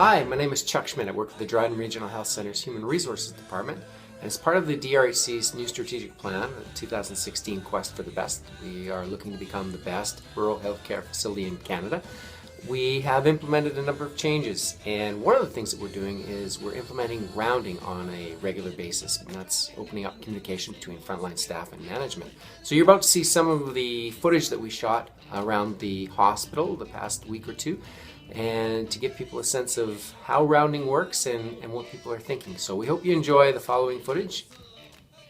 Hi, my name is Chuck Schmidt. I work for the Dryden Regional Health Center's Human Resources Department, and as part of the DRHC's new strategic plan, the 2016 Quest for the Best, we are looking to become the best rural healthcare facility in Canada. We have implemented a number of changes, and one of the things that we're doing is we're implementing rounding on a regular basis, and that's opening up communication between frontline staff and management. So you're about to see some of the footage that we shot around the hospital the past week or two, and to give people a sense of how rounding works and what people are thinking. So we hope you enjoy the following footage.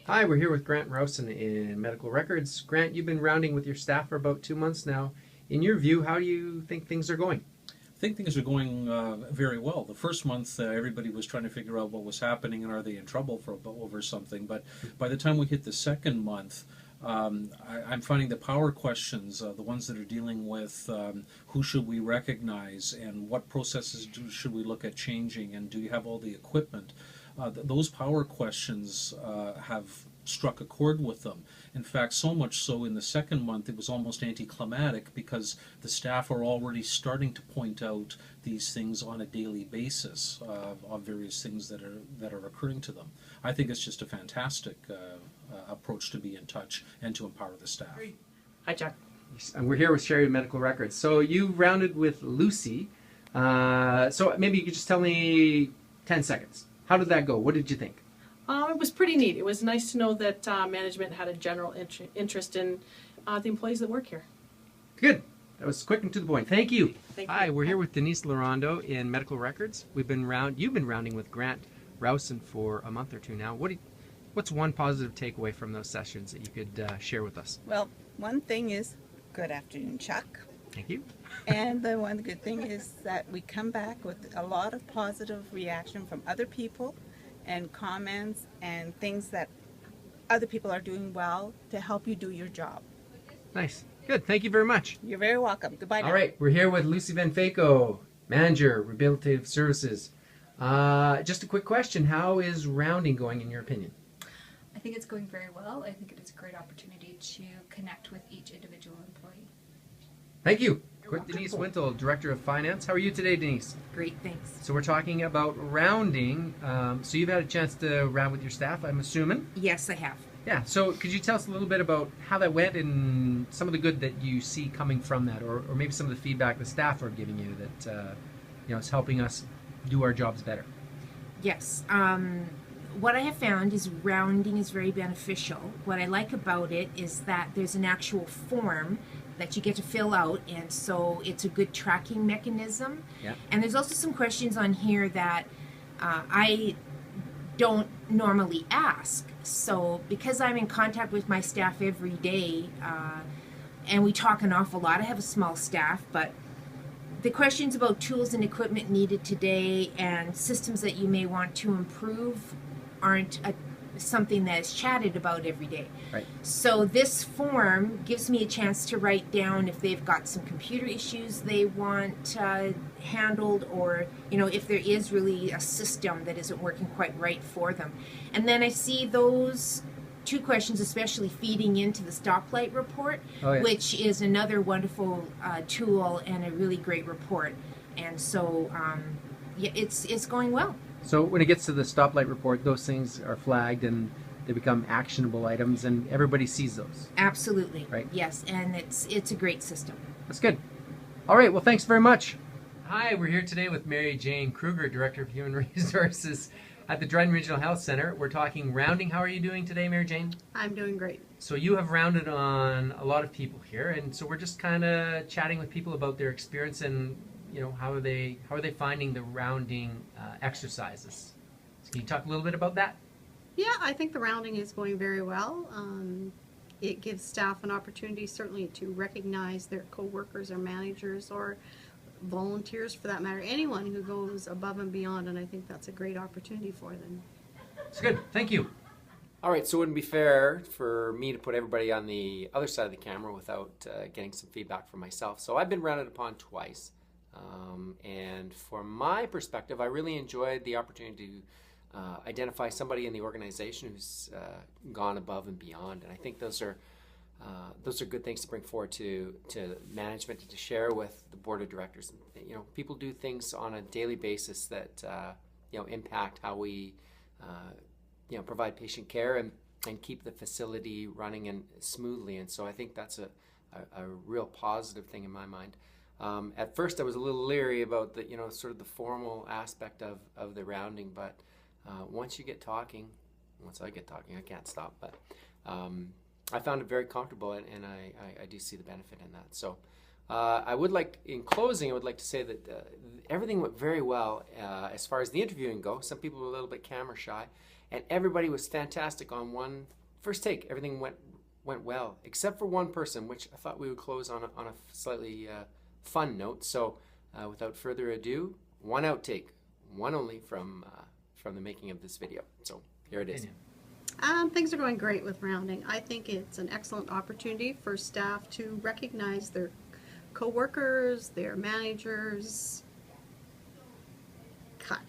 Hi, we're here with Grant Rowson in Medical Records. Grant, you've been rounding with your staff for about 2 months now. In your view, how do you think things are going? I think things are going very well. The first month, everybody was trying to figure out what was happening and are they in trouble over something. But by the time we hit the second month, I'm finding the power questions, the ones that are dealing with who should we recognize and what processes should we look at changing and do you have all the equipment, those power questions have struck a chord with them. In fact, so much so in the second month it was almost anticlimactic because the staff are already starting to point out these things on a daily basis of various things that are occurring to them. I think it's just a fantastic approach to be in touch and to empower the staff. Hi, Chuck. And we're here with Sherry Medical Records. So you rounded with Lucy. So maybe you could just tell me 10 seconds. How did that go? What did you think? It was pretty neat. It was nice to know that management had a general interest in the employees that work here. Good. That was quick and to the point. Thank you. Thank you. Hi, we're here with Denise Larondo in Medical Records. You've been rounding with Grant Rowson for a month or two now. What's one positive takeaway from those sessions that you could share with us? Well, one thing is, good afternoon, Chuck. Thank you. And the one good thing is that we come back with a lot of positive reaction from other people and comments and things that other people are doing well to help you do your job. Nice. Good. Thank you very much. You're very welcome. Goodbye now. All right. We're here with Lucy Venfaco, Manager, Rehabilitative Services. Just a quick question. How is rounding going in your opinion? I think it's going very well. I think it is a great opportunity to connect with each individual employee. Thank you. Quick, Denise Wintle, Director of Finance. How are you today, Denise? Great, thanks. So we're talking about rounding. So you've had a chance to round with your staff, I'm assuming? Yes, I have. Yeah. So could you tell us a little bit about how that went and some of the good that you see coming from that, or maybe some of the feedback the staff are giving you that is helping us do our jobs better? Yes. What I have found is rounding is very beneficial. What I like about it is that there's an actual form that you get to fill out, and so it's a good tracking mechanism. Yeah. And there's also some questions on here that I don't normally ask. So because I'm in contact with my staff every day, and we talk an awful lot, I have a small staff, but the questions about tools and equipment needed today and systems that you may want to improve aren't something that is chatted about every day. Right. So this form gives me a chance to write down if they've got some computer issues they want handled, or if there is really a system that isn't working quite right for them. And then I see those two questions especially feeding into the stoplight report, which is another wonderful tool and a really great report. And so it's going well. So when it gets to the stoplight report, those things are flagged and they become actionable items, and everybody sees those. Absolutely. Right. Yes, and it's a great system. That's good. All right. Well, thanks very much. Hi, we're here today with Mary Jane Kruger, Director of Human Resources at the Dryden Regional Health Center. We're talking rounding. How are you doing today, Mary Jane? I'm doing great. So you have rounded on a lot of people here, and so we're just kind of chatting with people about their experience and how are they finding the rounding exercises. So can you talk a little bit about that? Yeah, I think the rounding is going very well. It gives staff an opportunity certainly to recognize their co-workers or managers or volunteers for that matter, anyone who goes above and beyond, and I think that's a great opportunity for them. It's good. Thank you. All right, so it wouldn't be fair for me to put everybody on the other side of the camera without getting some feedback from myself. So I've been rounded upon twice. And from my perspective, I really enjoyed the opportunity to identify somebody in the organization who's gone above and beyond. And I think those are those are good things to bring forward to management and to share with the board of directors. You know, people do things on a daily basis that you know, impact how we you know, provide patient care and keep the facility running and smoothly. And so I think that's a real positive thing in my mind. At first, I was a little leery about the, you know, sort of the formal aspect of the rounding, but once I get talking, I can't stop. But I found it very comfortable, and I do see the benefit in that. So I would like, in closing, I would like to say that everything went very well as far as the interviewing goes. Some people were a little bit camera shy, and everybody was fantastic on one first take. Everything went well, except for one person, which I thought we would close on a slightly fun note. So without further ado, one outtake, one only from the making of this video. So here it is. Things are going great with rounding. I think it's an excellent opportunity for staff to recognize their co-workers, their managers. Cut.